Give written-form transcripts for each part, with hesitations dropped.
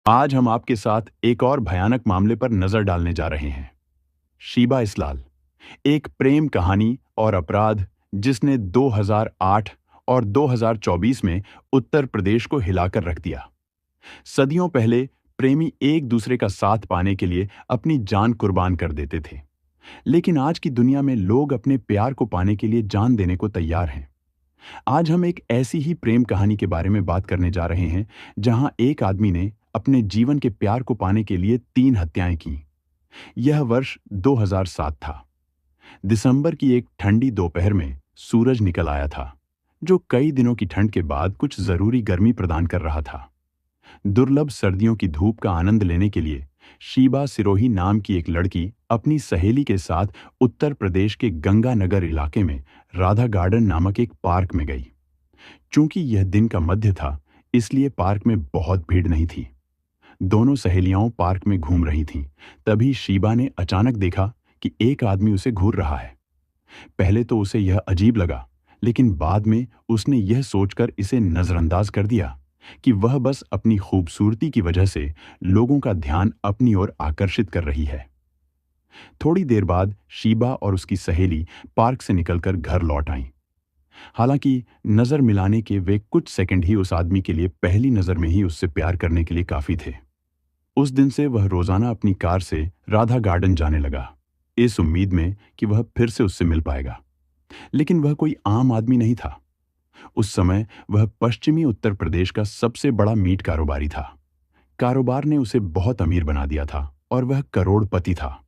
आज हम आपके साथ एक और भयानक मामले पर नजर डालने जा रहे हैं। शीबा इस्लाल, एक प्रेम कहानी और अपराध जिसने 2008 और 2024 में उत्तर प्रदेश को हिलाकर रख दिया। सदियों पहले प्रेमी एक दूसरे का साथ पाने के लिए अपनी जान कुर्बान कर देते थे, लेकिन आज की दुनिया में लोग अपने प्यार को पाने के लिए जान देने को तैयार हैं। आज हम एक ऐसी ही प्रेम कहानी के बारे में बात करने जा रहे हैं, जहां एक आदमी ने अपने जीवन के प्यार को पाने के लिए 3 हत्याएं की। यह वर्ष 2007 था। दिसंबर की एक ठंडी दोपहर में सूरज निकल आया था, जो कई दिनों की ठंड के बाद कुछ जरूरी गर्मी प्रदान कर रहा था। दुर्लभ सर्दियों की धूप का आनंद लेने के लिए शीबा सिरोही नाम की एक लड़की अपनी सहेली के साथ उत्तर प्रदेश के गंगानगर इलाके में राधा गार्डन नामक एक पार्क में गई। चूंकि यह दिन का मध्य था, इसलिए पार्क में बहुत भीड़ नहीं थी। दोनों सहेलियां पार्क में घूम रही थीं। तभी शीबा ने अचानक देखा कि एक आदमी उसे घूर रहा है। पहले तो उसे यह अजीब लगा, लेकिन बाद में उसने यह सोचकर इसे नजरअंदाज कर दिया कि वह बस अपनी खूबसूरती की वजह से लोगों का ध्यान अपनी ओर आकर्षित कर रही है। थोड़ी देर बाद शीबा और उसकी सहेली पार्क से निकलकर घर लौट आईं। हालांकि नजर मिलाने के वे कुछ सेकंड ही उस आदमी के लिए पहली नजर में ही उससे प्यार करने के लिए काफी थे। उस दिन से वह रोजाना अपनी कार से राधा गार्डन जाने लगा, इस उम्मीद में कि वह फिर से उससे मिल पाएगा। लेकिन वह कोई आम आदमी नहीं था। उस समय वह पश्चिमी उत्तर प्रदेश का सबसे बड़ा मीट कारोबारी था। कारोबार ने उसे बहुत अमीर बना दिया था और वह करोड़पति था।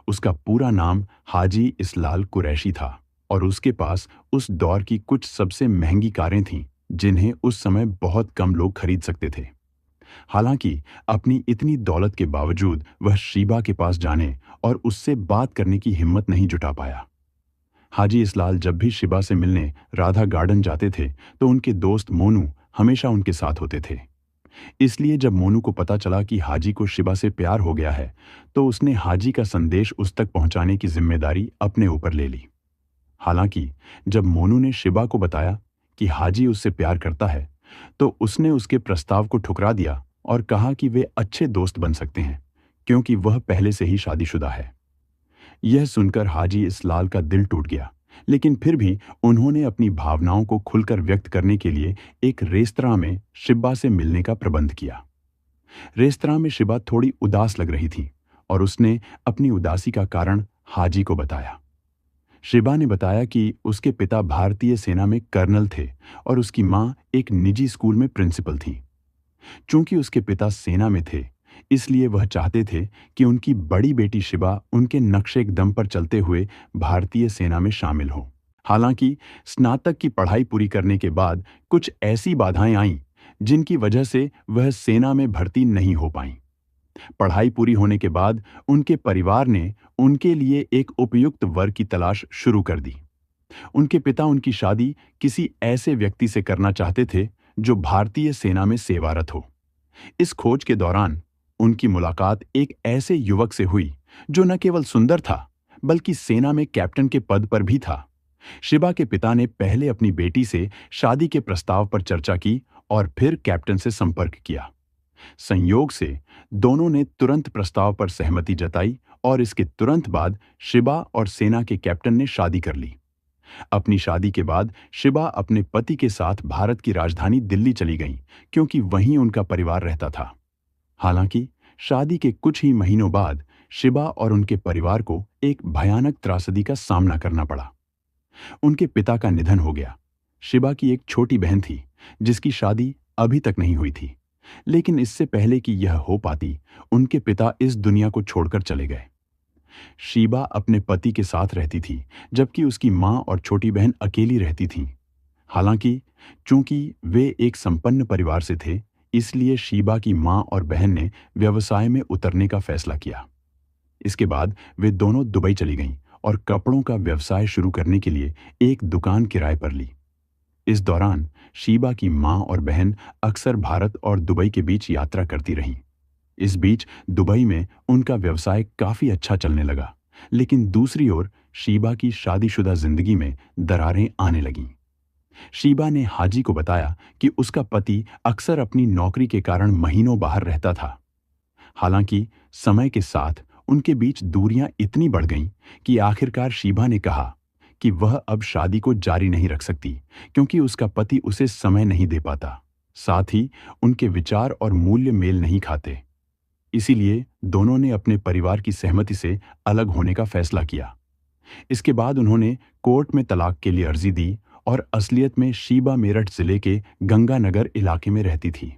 उसका पूरा नाम हाजी इस्लाल कुरैशी था और उसके पास उस दौर की कुछ सबसे महंगी कारें थीं, जिन्हें उस समय बहुत कम लोग खरीद सकते थे। हालांकि अपनी इतनी दौलत के बावजूद वह शीबा के पास जाने और उससे बात करने की हिम्मत नहीं जुटा पाया। हाजी इस्लाल जब भी शिबा से मिलने राधा गार्डन जाते थे, तो उनके दोस्त मोनू हमेशा उनके साथ होते थे। इसलिए जब मोनू को पता चला कि हाजी को शिबा से प्यार हो गया है, तो उसने हाजी का संदेश उस तक पहुंचाने की जिम्मेदारी अपने ऊपर ले ली। हालांकि जब मोनू ने शिबा को बताया कि हाजी उससे प्यार करता है, तो उसने उसके प्रस्ताव को ठुकरा दिया और कहा कि वे अच्छे दोस्त बन सकते हैं, क्योंकि वह पहले से ही शादीशुदा है। यह सुनकर हाजी इस्लाल का दिल टूट गया, लेकिन फिर भी उन्होंने अपनी भावनाओं को खुलकर व्यक्त करने के लिए एक रेस्तरां में शिबा से मिलने का प्रबंध किया। रेस्तरां में शिबा थोड़ी उदास लग रही थी और उसने अपनी उदासी का कारण हाजी को बताया। शिबा ने बताया कि उसके पिता भारतीय सेना में कर्नल थे और उसकी मां एक निजी स्कूल में प्रिंसिपल थी। चूंकि उसके पिता सेना में थे, इसलिए वह चाहते थे कि उनकी बड़ी बेटी शिबा उनके नक्शे कदम पर चलते हुए भारतीय सेना में शामिल हो। हालांकि स्नातक की पढ़ाई पूरी करने के बाद कुछ ऐसी बाधाएं आईं, जिनकी वजह से वह सेना में भर्ती नहीं हो पाईं। पढ़ाई पूरी होने के बाद उनके परिवार ने उनके लिए एक उपयुक्त वर की तलाश शुरू कर दी। उनके पिता उनकी शादी किसी ऐसे व्यक्ति से करना चाहते थे जो भारतीय सेना में सेवारत हो। इस खोज के दौरान उनकी मुलाकात एक ऐसे युवक से हुई जो न केवल सुंदर था, बल्कि सेना में कैप्टन के पद पर भी था। शिबा के पिता ने पहले अपनी बेटी से शादी के प्रस्ताव पर चर्चा की और फिर कैप्टन से संपर्क किया। संयोग से दोनों ने तुरंत प्रस्ताव पर सहमति जताई और इसके तुरंत बाद शिबा और सेना के कैप्टन ने शादी कर ली। अपनी शादी के बाद शिबा अपने पति के साथ भारत की राजधानी दिल्ली चली गईं, क्योंकि वहीं उनका परिवार रहता था। हालांकि शादी के कुछ ही महीनों बाद शिबा और उनके परिवार को एक भयानक त्रासदी का सामना करना पड़ा। उनके पिता का निधन हो गया। शिबा की एक छोटी बहन थी, जिसकी शादी अभी तक नहीं हुई थी, लेकिन इससे पहले कि यह हो पाती, उनके पिता इस दुनिया को छोड़कर चले गए। शीबा अपने पति के साथ रहती थी, जबकि उसकी मां और छोटी बहन अकेली रहती थीं। हालांकि चूंकि वे एक संपन्न परिवार से थे, इसलिए शीबा की मां और बहन ने व्यवसाय में उतरने का फैसला किया। इसके बाद वे दोनों दुबई चली गईं और कपड़ों का व्यवसाय शुरू करने के लिए एक दुकान किराए पर ली। इस दौरान शीबा की मां और बहन अक्सर भारत और दुबई के बीच यात्रा करती रहीं। इस बीच दुबई में उनका व्यवसाय काफी अच्छा चलने लगा, लेकिन दूसरी ओर शीबा की शादीशुदा जिंदगी में दरारें आने लगीं। शीबा ने हाजी को बताया कि उसका पति अक्सर अपनी नौकरी के कारण महीनों बाहर रहता था। हालांकि समय के साथ उनके बीच दूरियां इतनी बढ़ गईं कि आखिरकार शीबा ने कहा कि वह अब शादी को जारी नहीं रख सकती, क्योंकि उसका पति उसे समय नहीं दे पाता। साथ ही उनके विचार और मूल्य मेल नहीं खाते। इसीलिए दोनों ने अपने परिवार की सहमति से अलग होने का फैसला किया। इसके बाद उन्होंने कोर्ट में तलाक के लिए अर्जी दी और असलियत में शीबा मेरठ जिले के गंगानगर इलाके में रहती थी।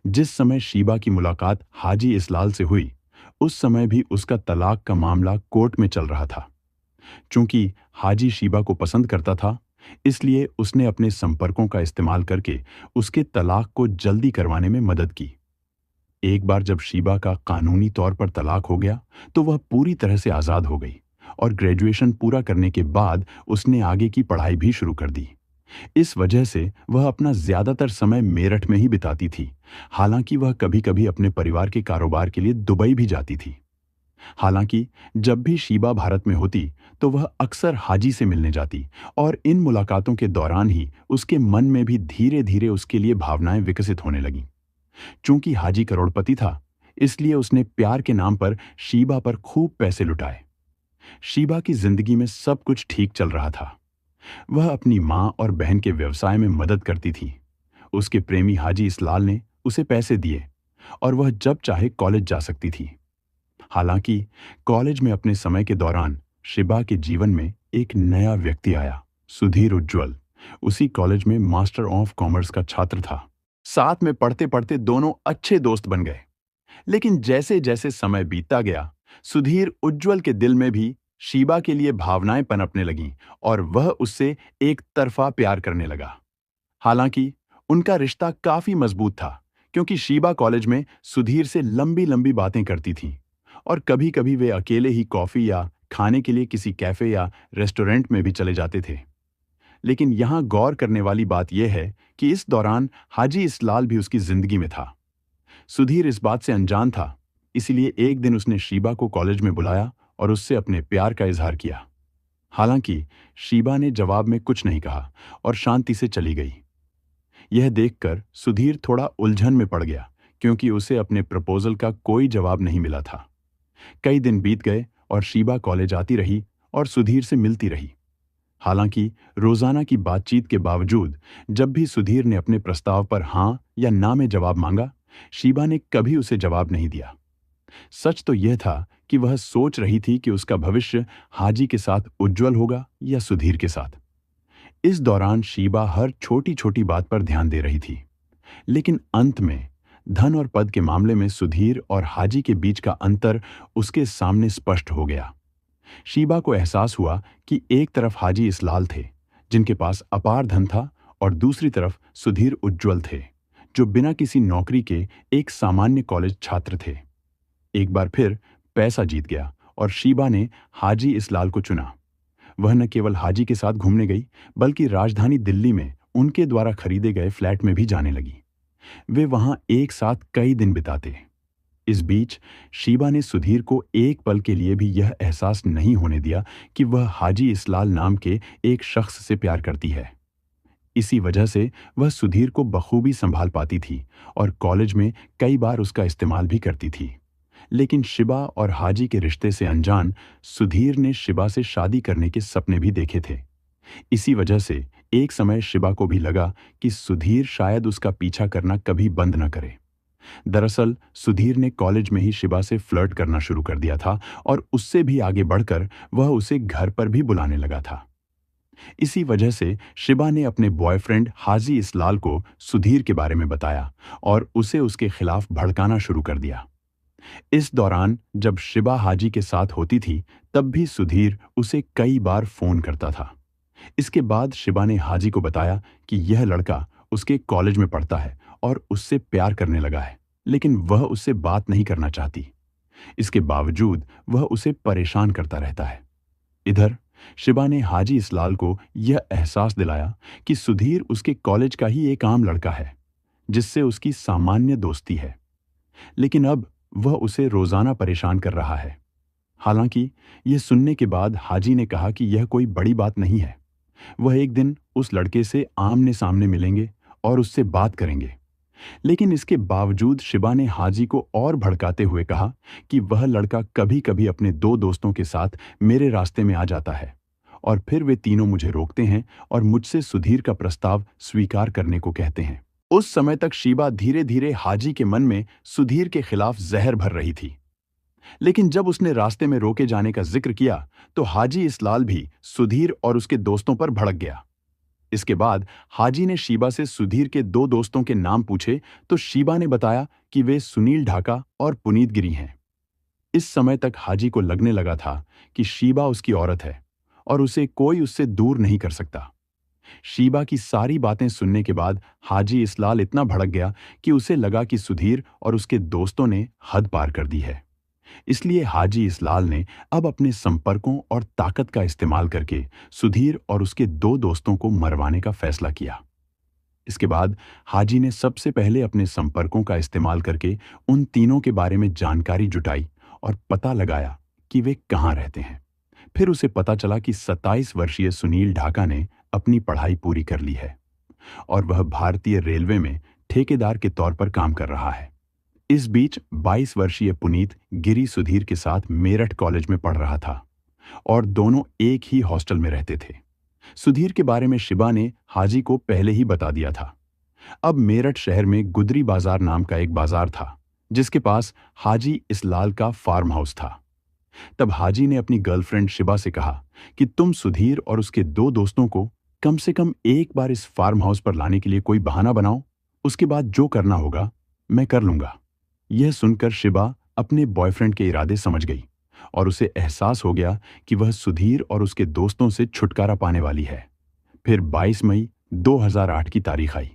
जिस समय शीबा की मुलाकात हाजी इस्लाल से हुई, उस समय भी उसका तलाक का मामला कोर्ट में चल रहा था। चूंकि हाजी शीबा को पसंद करता था, इसलिए उसने अपने संपर्कों का इस्तेमाल करके उसके तलाक को जल्दी करवाने में मदद की। एक बार जब शीबा का कानूनी तौर पर तलाक हो गया, तो वह पूरी तरह से आज़ाद हो गई और ग्रेजुएशन पूरा करने के बाद उसने आगे की पढ़ाई भी शुरू कर दी। इस वजह से वह अपना ज्यादातर समय मेरठ में ही बिताती थी। हालांकि वह कभी-कभी अपने परिवार के कारोबार के लिए दुबई भी जाती थी। हालांकि जब भी शीबा भारत में होती, तो वह अक्सर हाजी से मिलने जाती और इन मुलाकातों के दौरान ही उसके मन में भी धीरे-धीरे उसके लिए भावनाएं विकसित होने लगीं। चूंकि हाजी करोड़पति था, इसलिए उसने प्यार के नाम पर शीबा पर खूब पैसे लुटाए। शीबा की जिंदगी में सब कुछ ठीक चल रहा था। वह अपनी मां और बहन के व्यवसाय में मदद करती थी। उसके प्रेमी हाजी इस्लाल ने उसे पैसे दिए और वह जब चाहे कॉलेज जा सकती थी। हालांकि कॉलेज में अपने समय के दौरान शीबा के जीवन में एक नया व्यक्ति आया, सुधीर उज्ज्वल। उसी कॉलेज में मास्टर ऑफ कॉमर्स का छात्र था। साथ में पढ़ते पढ़ते दोनों अच्छे दोस्त बन गए। लेकिन जैसे जैसे समय बीतता गया, सुधीर उज्ज्वल के दिल में भी शीबा के लिए भावनाएं पनपने लगीं और वह उससे एक तरफा प्यार करने लगा। हालांकि उनका रिश्ता काफी मजबूत था, क्योंकि शीबा कॉलेज में सुधीर से लंबी लंबी बातें करती थी और कभी कभी वे अकेले ही कॉफी या खाने के लिए किसी कैफे या रेस्टोरेंट में भी चले जाते थे। लेकिन यहां गौर करने वाली बात यह है कि इस दौरान हाजी इस्लाल भी उसकी जिंदगी में था। सुधीर इस बात से अनजान था, इसीलिए एक दिन उसने शीबा को कॉलेज में बुलाया और उससे अपने प्यार का इजहार किया। हालांकि शीबा ने जवाब में कुछ नहीं कहा और शांति से चली गई। यह देखकर सुधीर थोड़ा उलझन में पड़ गया, क्योंकि उसे अपने प्रपोजल का कोई जवाब नहीं मिला था। कई दिन बीत गए और शीबा कॉलेज आती रही और सुधीर से मिलती रही। हालांकि रोजाना की बातचीत के बावजूद जब भी सुधीर ने अपने प्रस्ताव पर हाँ या ना में जवाब मांगा, शीबा ने कभी उसे जवाब नहीं दिया। सच तो यह था कि वह सोच रही थी कि उसका भविष्य हाजी के साथ उज्जवल होगा या सुधीर के साथ। इस दौरान शीबा हर छोटी छोटी बात पर ध्यान दे रही थी, लेकिन अंत में धन और पद के मामले में सुधीर और हाजी के बीच का अंतर उसके सामने स्पष्ट हो गया। शीबा को एहसास हुआ कि एक तरफ हाजी इस्लाल थे, जिनके पास अपार धन था, और दूसरी तरफ सुधीर उज्ज्वल थे, जो बिना किसी नौकरी के एक सामान्य कॉलेज छात्र थे। एक बार फिर पैसा जीत गया और शीबा ने हाजी इस्लाल को चुना। वह न केवल हाजी के साथ घूमने गई, बल्कि राजधानी दिल्ली में उनके द्वारा खरीदे गए फ्लैट में भी जाने लगी। वे वहां एक साथ कई दिन बिताते। इस बीच शीबा ने सुधीर को एक पल के लिए भी यह एहसास नहीं होने दिया कि वह हाजी इस्लाल नाम के एक शख्स से प्यार करती है। इसी वजह से वह सुधीर को बखूबी संभाल पाती थी और कॉलेज में कई बार उसका इस्तेमाल भी करती थी। लेकिन शिबा और हाजी के रिश्ते से अनजान सुधीर ने शिबा से शादी करने के सपने भी देखे थे। इसी वजह से एक समय शिबा को भी लगा कि सुधीर शायद उसका पीछा करना कभी बंद न करे। दरअसल सुधीर ने कॉलेज में ही शिबा से फ्लर्ट करना शुरू कर दिया था और उससे भी आगे बढ़कर वह उसे घर पर भी बुलाने लगा था। इसी वजह से शिबा ने अपने बॉयफ्रेंड हाजी इस्लाल को सुधीर के बारे में बताया और उसे उसके खिलाफ भड़काना शुरू कर दिया। इस दौरान जब शिबा हाजी के साथ होती थी, तब भी सुधीर उसे कई बार फोन करता था। इसके बाद शिबा ने हाजी को बताया कि यह लड़का उसके कॉलेज में पढ़ता है और उससे प्यार करने लगा है, लेकिन वह उससे बात नहीं करना चाहती। इसके बावजूद वह उसे परेशान करता रहता है। इधर शिबा ने हाजी इस्लाल को यह एहसास दिलाया कि सुधीर उसके कॉलेज का ही एक आम लड़का है, जिससे उसकी सामान्य दोस्ती है, लेकिन अब वह उसे रोजाना परेशान कर रहा है। हालांकि यह सुनने के बाद हाजी ने कहा कि यह कोई बड़ी बात नहीं है, वह एक दिन उस लड़के से आमने सामने मिलेंगे और उससे बात करेंगे। लेकिन इसके बावजूद शिबा ने हाजी को और भड़काते हुए कहा कि वह लड़का कभी कभी अपने दो दोस्तों के साथ मेरे रास्ते में आ जाता है और फिर वे तीनों मुझे रोकते हैं और मुझसे सुधीर का प्रस्ताव स्वीकार करने को कहते हैं। उस समय तक शीबा धीरे धीरे हाजी के मन में सुधीर के खिलाफ जहर भर रही थी। लेकिन जब उसने रास्ते में रोके जाने का जिक्र किया तो हाजी इस्लाल भी सुधीर और उसके दोस्तों पर भड़क गया। इसके बाद हाजी ने शीबा से सुधीर के दो दोस्तों के नाम पूछे तो शीबा ने बताया कि वे सुनील ढाका और पुनीत गिरी हैं। इस समय तक हाजी को लगने लगा था कि शीबा उसकी औरत है और उसे कोई उससे दूर नहीं कर सकता। शीबा की सारी बातें सुनने के बाद हाजी इस्लाल इतना भड़क गया कि उसे लगा कि सुधीर और उसके दोस्तों ने हद पार कर दी है। इसलिए हाजी इस्लाल ने अब अपने संपर्कों और ताकत का इस्तेमाल करके सुधीर और उसके दो दोस्तों को मरवाने का फैसला किया। इसके बाद हाजी ने सबसे पहले अपने संपर्कों का इस्तेमाल करके उन तीनों के बारे में जानकारी जुटाई और पता लगाया कि वे कहाँ रहते हैं। फिर उसे पता चला कि 27 वर्षीय सुनील ढाका ने अपनी पढ़ाई पूरी कर ली है और वह भारतीय रेलवे में ठेकेदार के तौर पर काम कर रहा है। इस बीच 22 वर्षीय पुनीत गिरी सुधीर के साथ मेरठ कॉलेज में पढ़ रहा था और दोनों एक ही हॉस्टल में रहते थे। सुधीर के बारे में शिबा ने हाजी को पहले ही बता दिया था। अब मेरठ शहर में गुदरी बाजार नाम का एक बाजार था जिसके पास हाजी इस्लाल का फार्म हाउस था। तब हाजी ने अपनी गर्लफ्रेंड शिबा से कहा कि तुम सुधीर और उसके दो दोस्तों को कम से कम एक बार इस फार्म हाउस पर लाने के लिए कोई बहाना बनाओ, उसके बाद जो करना होगा मैं कर लूंगा। यह सुनकर शिबा अपने बॉयफ्रेंड के इरादे समझ गई और उसे एहसास हो गया कि वह सुधीर और उसके दोस्तों से छुटकारा पाने वाली है। फिर 22 मई 2008 की तारीख आई।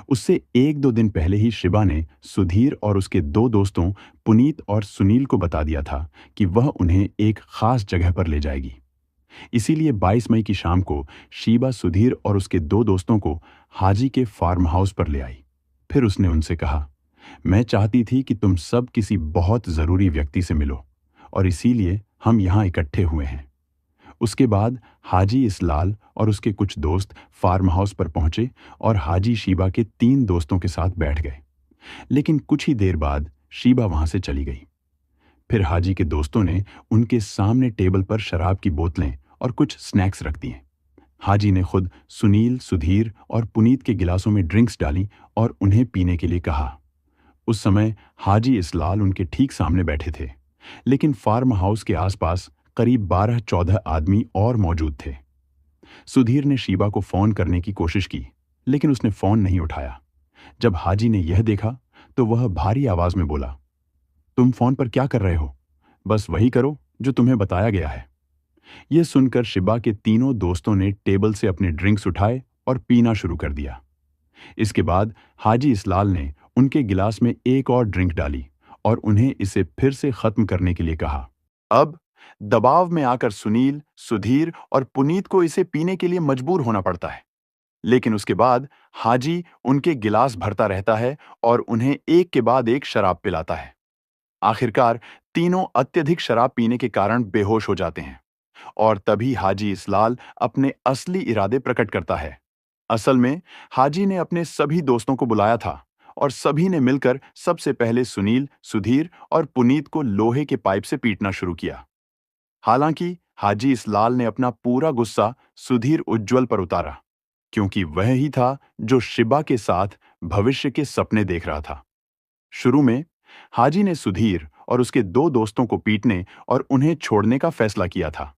उससे एक दो दिन पहले ही शिबा ने सुधीर और उसके दो दोस्तों पुनीत और सुनील को बता दिया था कि वह उन्हें एक खास जगह पर ले जाएगी। इसीलिए 22 मई की शाम को शिबा सुधीर और उसके दो दोस्तों को हाजी के फार्म हाउस पर ले आई। फिर उसने उनसे कहा, मैं चाहती थी कि तुम सब किसी बहुत जरूरी व्यक्ति से मिलो और इसीलिए हम यहाँ इकट्ठे हुए हैं। उसके बाद हाजी इस्लाल और उसके कुछ दोस्त फार्म हाउस पर पहुंचे और हाजी शीबा के 3 दोस्तों के साथ बैठ गए। लेकिन कुछ ही देर बाद शीबा वहां से चली गई। फिर हाजी के दोस्तों ने उनके सामने टेबल पर शराब की बोतलें और कुछ स्नैक्स रख दिए। हाजी ने खुद सुनील, सुधीर और पुनीत के गिलासों में ड्रिंक्स डाली और उन्हें पीने के लिए कहा। उस समय हाजी इस्लाल उनके ठीक सामने बैठे थे, लेकिन फार्म हाउस के आसपास करीब 12-14 आदमी और मौजूद थे। सुधीर ने शीबा को फोन करने की कोशिश की, लेकिन उसने फोन नहीं उठाया। जब हाजी ने यह देखा तो वह भारी आवाज में बोला, तुम फोन पर क्या कर रहे हो? बस वही करो जो तुम्हें बताया गया है। यह सुनकर शिबा के तीनों दोस्तों ने टेबल से अपने ड्रिंक्स उठाए और पीना शुरू कर दिया। इसके बाद हाजी इस्लाल ने उनके गिलास में एक और ड्रिंक डाली और उन्हें इसे फिर से खत्म करने के लिए कहा। अब दबाव में आकर सुनील, सुधीर और पुनीत को इसे पीने के लिए मजबूर होना पड़ता है, लेकिन उसके बाद हाजी उनके गिलास भरता रहता है और उन्हें एक के बाद एक शराब पिलाता है। आखिरकार तीनों अत्यधिक शराब पीने के कारण बेहोश हो जाते हैं और तभी हाजी इस्लाल अपने असली इरादे प्रकट करता है। असल में हाजी ने अपने सभी दोस्तों को बुलाया था और सभी ने मिलकर सबसे पहले सुनील, सुधीर और पुनीत को लोहे के पाइप से पीटना शुरू किया। हालांकि हाजी इस्लाल ने अपना पूरा गुस्सा सुधीर उज्ज्वल पर उतारा, क्योंकि वह ही था जो शिबा के साथ भविष्य के सपने देख रहा था। शुरू में हाजी ने सुधीर और उसके दो दोस्तों को पीटने और उन्हें छोड़ने का फैसला किया था,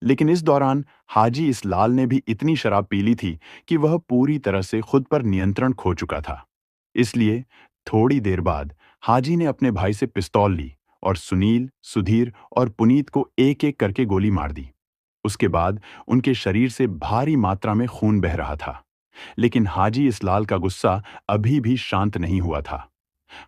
लेकिन इस दौरान हाजी इस्लाल ने भी इतनी शराब पी ली थी कि वह पूरी तरह से खुद पर नियंत्रण खो चुका था। इसलिए थोड़ी देर बाद हाजी ने अपने भाई से पिस्तौल ली और सुनील, सुधीर और पुनीत को एक एक करके गोली मार दी। उसके बाद उनके शरीर से भारी मात्रा में खून बह रहा था, लेकिन हाजी इस्लाल का गुस्सा अभी भी शांत नहीं हुआ था।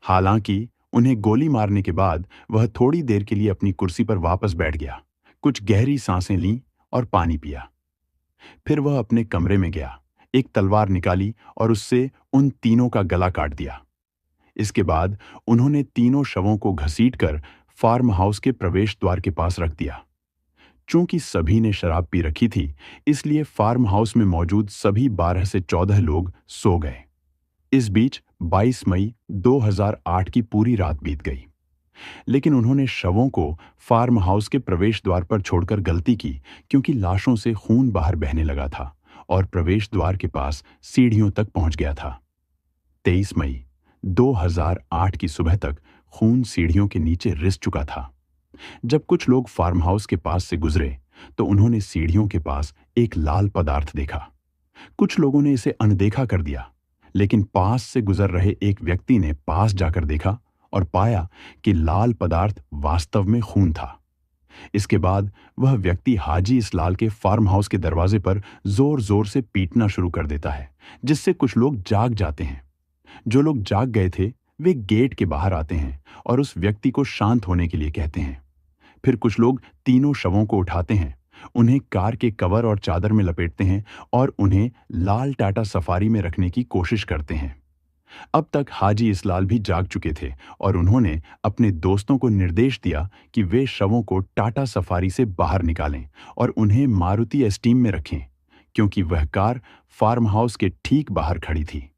हालांकि उन्हें गोली मारने के बाद वह थोड़ी देर के लिए अपनी कुर्सी पर वापस बैठ गया, कुछ गहरी सांसें लीं और पानी पिया। फिर वह अपने कमरे में गया, एक तलवार निकाली और उससे उन तीनों का गला काट दिया। इसके बाद उन्होंने तीनों शवों को घसीटकर फार्म हाउस के प्रवेश द्वार के पास रख दिया। चूंकि सभी ने शराब पी रखी थी, इसलिए फार्म हाउस में मौजूद सभी 12 से 14 लोग सो गए। इस बीच 22 मई 2008 की पूरी रात बीत गई, लेकिन उन्होंने शवों को फार्म हाउस के प्रवेश द्वार पर छोड़कर गलती की, क्योंकि लाशों से खून बाहर बहने लगा था और प्रवेश द्वार के पास सीढ़ियों तक पहुंच गया था। 23 मई 2008 की सुबह तक खून सीढ़ियों के नीचे रिस चुका था। जब कुछ लोग फार्म हाउस के पास से गुजरे तो उन्होंने सीढ़ियों के पास एक लाल पदार्थ देखा। कुछ लोगों ने इसे अनदेखा कर दिया, लेकिन पास से गुजर रहे एक व्यक्ति ने पास जाकर देखा और पाया कि लाल पदार्थ वास्तव में खून था। इसके बाद वह व्यक्ति हाजी इसलाल के फार्म हाउस के दरवाजे पर जोर जोर से पीटना शुरू कर देता है, जिससे कुछ लोग जाग जाते हैं। जो लोग जाग गए थे वे गेट के बाहर आते हैं और उस व्यक्ति को शांत होने के लिए कहते हैं। फिर कुछ लोग तीनों शवों को उठाते हैं, उन्हें कार के कवर और चादर में लपेटते हैं और उन्हें लाल टाटा सफारी में रखने की कोशिश करते हैं। अब तक हाजी इसलाल भी जाग चुके थे और उन्होंने अपने दोस्तों को निर्देश दिया कि वे शवों को टाटा सफारी से बाहर निकालें और उन्हें मारुति एस्टीम में रखें, क्योंकि वह कार फार्म हाउस के ठीक बाहर खड़ी थी।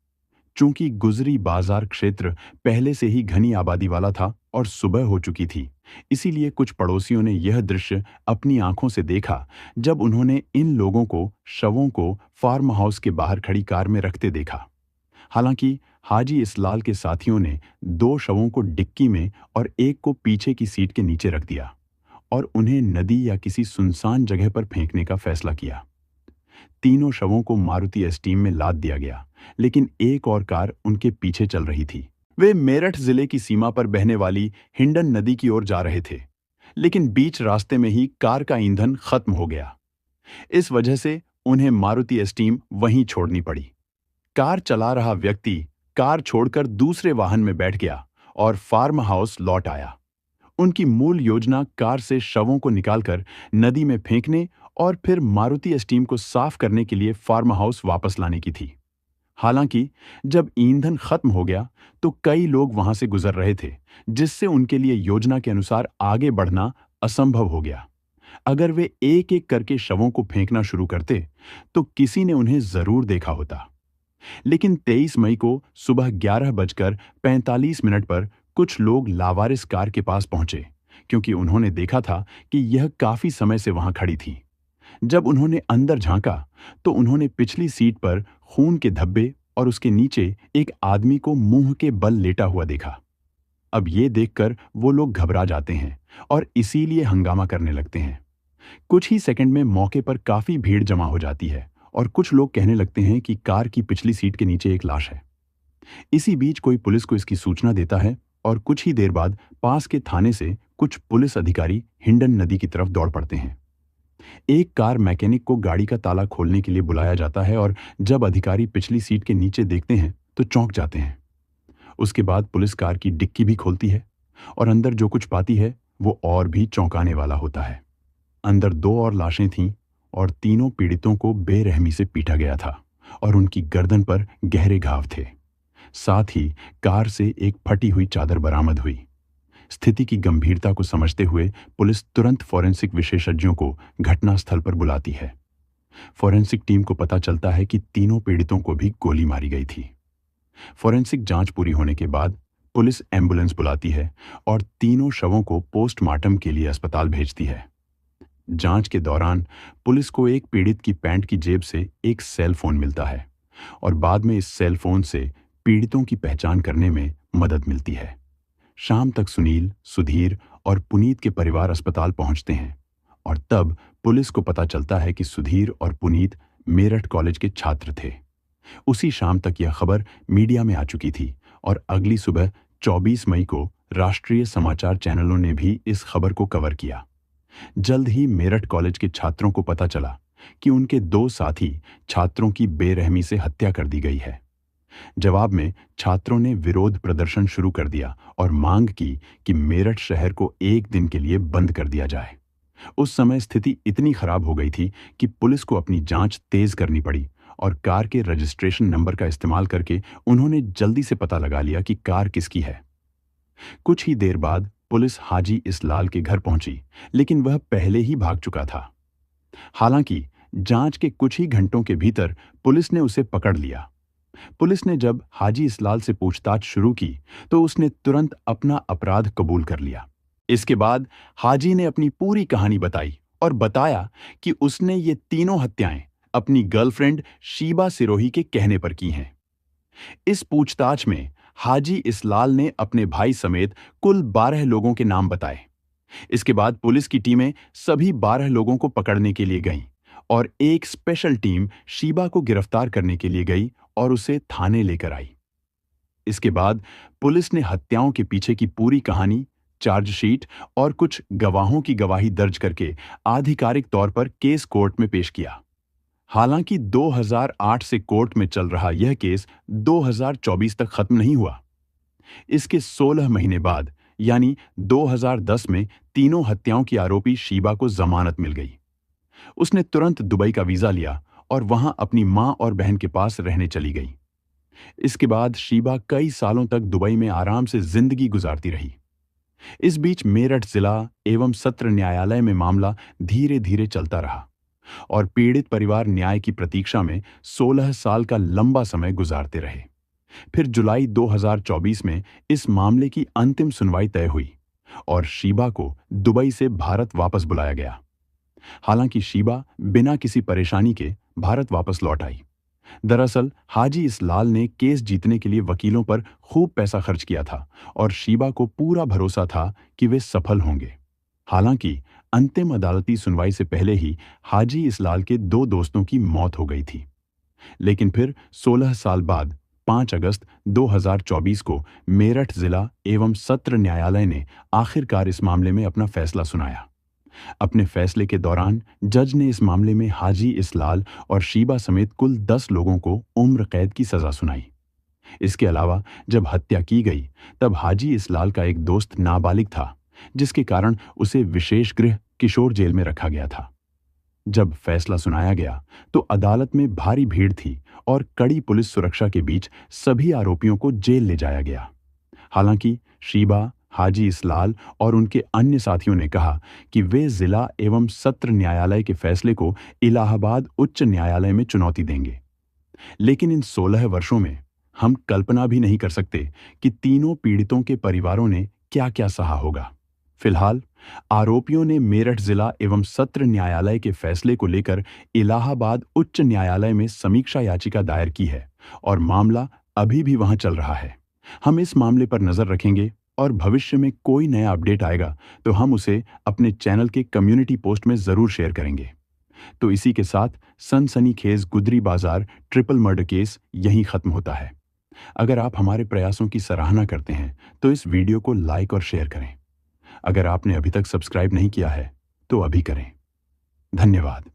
चूंकि गुजरी बाजार क्षेत्र पहले से ही घनी आबादी वाला था और सुबह हो चुकी थी, इसीलिए कुछ पड़ोसियों ने यह दृश्य अपनी आंखों से देखा जब उन्होंने इन लोगों को शवों को फार्म हाउस के बाहर खड़ी कार में रखते देखा। हालांकि हाजी इसलाल के साथियों ने 2 शवों को डिक्की में और एक को पीछे की सीट के नीचे रख दिया और उन्हें नदी या किसी सुनसान जगह पर फेंकने का फैसला किया। तीनों शवों को मारुति एस्टीम में लाद दिया गया, लेकिन एक और कार उनके पीछे चल रही थी। वे मेरठ जिले की सीमा पर बहने वाली हिंडन नदी की ओर जा रहे थे, लेकिन बीच रास्ते में ही कार का ईंधन खत्म हो गया। इस वजह से उन्हें मारुति एस्टीम वहीं छोड़नी पड़ी। कार चला रहा व्यक्ति कार छोड़कर दूसरे वाहन में बैठ गया और फार्म हाउस लौट आया। उनकी मूल योजना कार से शवों को निकालकर नदी में फेंकने और फिर मारुति एस्टीम को साफ करने के लिए फार्म हाउस वापस लाने की थी। हालांकि जब ईंधन खत्म हो गया तो कई लोग वहां से गुजर रहे थे, जिससे उनके लिए योजना के अनुसार आगे बढ़ना असंभव हो गया। अगर वे एक एक करके शवों को फेंकना शुरू करते तो किसी ने उन्हें जरूर देखा होता। लेकिन 23 मई को सुबह 11:45 पर कुछ लोग लावारिस कार के पास पहुंचे, क्योंकि उन्होंने देखा था कि यह काफी समय से वहां खड़ी थी। जब उन्होंने अंदर झांका तो उन्होंने पिछली सीट पर खून के धब्बे और उसके नीचे एक आदमी को मुंह के बल लेटा हुआ देखा। अब ये देखकर वो लोग घबरा जाते हैं और इसीलिए हंगामा करने लगते हैं। कुछ ही सेकंड में मौके पर काफी भीड़ जमा हो जाती है और कुछ लोग कहने लगते हैं कि कार की पिछली सीट के नीचे एक लाश है। इसी बीच कोई पुलिस को इसकी सूचना देता है और कुछ ही देर बाद पास के थाने से कुछ पुलिस अधिकारी हिंडन नदी की तरफ दौड़ पड़ते हैं। एक कार मैकेनिक को गाड़ी का ताला खोलने के लिए बुलाया जाता है और जब अधिकारी पिछली सीट के नीचे देखते हैं तो चौंक जाते हैं। उसके बाद पुलिस कार की डिक्की भी खोलती है और अंदर जो कुछ पाती है वो और भी चौंकाने वाला होता है। अंदर 2 और लाशें थीं और तीनों पीड़ितों को बेरहमी से पीटा गया था और उनकी गर्दन पर गहरे घाव थे। साथ ही कार से एक फटी हुई चादर बरामद हुई। स्थिति की गंभीरता को समझते हुए पुलिस तुरंत फॉरेंसिक विशेषज्ञों को घटनास्थल पर बुलाती है। फॉरेंसिक टीम को पता चलता है कि तीनों पीड़ितों को भी गोली मारी गई थी। फॉरेंसिक जांच पूरी होने के बाद पुलिस एम्बुलेंस बुलाती है और तीनों शवों को पोस्टमार्टम के लिए अस्पताल भेजती है। जांच के दौरान पुलिस को एक पीड़ित की पैंट की जेब से एक सेल फोन मिलता है और बाद में इस सेल फोन से पीड़ितों की पहचान करने में मदद मिलती है। शाम तक सुनील, सुधीर और पुनीत के परिवार अस्पताल पहुंचते हैं और तब पुलिस को पता चलता है कि सुधीर और पुनीत मेरठ कॉलेज के छात्र थे। उसी शाम तक यह खबर मीडिया में आ चुकी थी और अगली सुबह 24 मई को राष्ट्रीय समाचार चैनलों ने भी इस खबर को कवर किया। जल्द ही मेरठ कॉलेज के छात्रों को पता चला कि उनके 2 साथी छात्रों की बेरहमी से हत्या कर दी गई है। जवाब में छात्रों ने विरोध प्रदर्शन शुरू कर दिया और मांग की कि मेरठ शहर को एक दिन के लिए बंद कर दिया जाए। उस समय स्थिति इतनी खराब हो गई थी कि पुलिस को अपनी जांच तेज करनी पड़ी और कार के रजिस्ट्रेशन नंबर का इस्तेमाल करके उन्होंने जल्दी से पता लगा लिया कि कार किसकी है। कुछ ही देर बाद पुलिस हाजी इस्लाल के घर पहुंची, लेकिन वह पहले ही भाग चुका था। हालांकि जांच के कुछ ही घंटों के भीतर पुलिस ने उसे पकड़ लिया। पुलिस ने जब हाजी इस्लाल से पूछताछ शुरू की तो उसने तुरंत अपना अपराध कबूल कर लिया। इसके बाद हाजी ने अपनी पूरी कहानी बताई और बताया कि उसने ये तीनों हत्याएं अपनी गर्लफ्रेंड शीबा सिरोही के कहने पर की हैं। इस पूछताछ में हाजी इस्लाल ने अपने भाई समेत कुल 12 लोगों के नाम बताए। इसके बाद पुलिस की टीमें सभी 12 लोगों को पकड़ने के लिए गईं और एक स्पेशल टीम शीबा को गिरफ्तार करने के लिए गई और उसे थाने लेकर आई। इसके बाद पुलिस ने हत्याओं के पीछे की पूरी कहानी, चार्जशीट और कुछ गवाहों की गवाही दर्ज करके आधिकारिक तौर पर केस कोर्ट में पेश किया। हालांकि 2008 से कोर्ट में चल रहा यह केस 2024 तक खत्म नहीं हुआ। इसके 16 महीने बाद यानी 2010 में तीनों हत्याओं की आरोपी शीबा को जमानत मिल गई। उसने तुरंत दुबई का वीजा लिया और वहां अपनी मां और बहन के पास रहने चली गई। इसके बाद शीबा कई सालों तक दुबई में आराम से जिंदगी गुजारती रही। इस बीच मेरठ जिला एवं सत्र न्यायालय में मामला धीरे धीरे चलता रहा और पीड़ित परिवार न्याय की प्रतीक्षा में 16 साल का लंबा समय गुजारते रहे। फिर जुलाई 2024 में इस मामले की अंतिम सुनवाई तय हुई और शीबा को दुबई से भारत वापस बुलाया गया। हालांकि शीबा बिना किसी परेशानी के भारत वापस लौट आई। दरअसल हाजी इस्लाल ने केस जीतने के लिए वकीलों पर खूब पैसा खर्च किया था और शीबा को पूरा भरोसा था कि वे सफल होंगे। हालांकि अंतिम अदालती सुनवाई से पहले ही हाजी इस्लाल के 2 दोस्तों की मौत हो गई थी। लेकिन फिर 16 साल बाद 5 अगस्त 2024 को मेरठ जिला एवं सत्र न्यायालय ने आखिरकार इस मामले में अपना फैसला सुनाया। अपने फैसले के दौरान जज ने इस मामले में हाजी इस्लाल और शीबा समेत कुल 10 लोगों को उम्र कैद की सजा सुनाई। इसके अलावा जब हत्या की गई तब हाजी इस्लाल का एक दोस्त नाबालिग था, जिसके कारण उसे विशेष गृह किशोर जेल में रखा गया था। जब फैसला सुनाया गया तो अदालत में भारी भीड़ थी और कड़ी पुलिस सुरक्षा के बीच सभी आरोपियों को जेल ले जाया गया। हालांकि शीबा, हाजी इस्लाल और उनके अन्य साथियों ने कहा कि वे जिला एवं सत्र न्यायालय के फैसले को इलाहाबाद उच्च न्यायालय में चुनौती देंगे। लेकिन इन 16 वर्षों में हम कल्पना भी नहीं कर सकते कि तीनों पीड़ितों के परिवारों ने क्या-क्या सहा होगा। फिलहाल आरोपियों ने मेरठ जिला एवं सत्र न्यायालय के फैसले को लेकर इलाहाबाद उच्च न्यायालय में समीक्षा याचिका दायर की है और मामला अभी भी वहां चल रहा है। हम इस मामले पर नजर रखेंगे और भविष्य में कोई नया अपडेट आएगा तो हम उसे अपने चैनल के कम्युनिटी पोस्ट में जरूर शेयर करेंगे। तो इसी के साथ सनसनीखेज गुदरी बाजार ट्रिपल मर्डर केस यहीं खत्म होता है। अगर आप हमारे प्रयासों की सराहना करते हैं तो इस वीडियो को लाइक और शेयर करें। अगर आपने अभी तक सब्सक्राइब नहीं किया है तो अभी करें। धन्यवाद।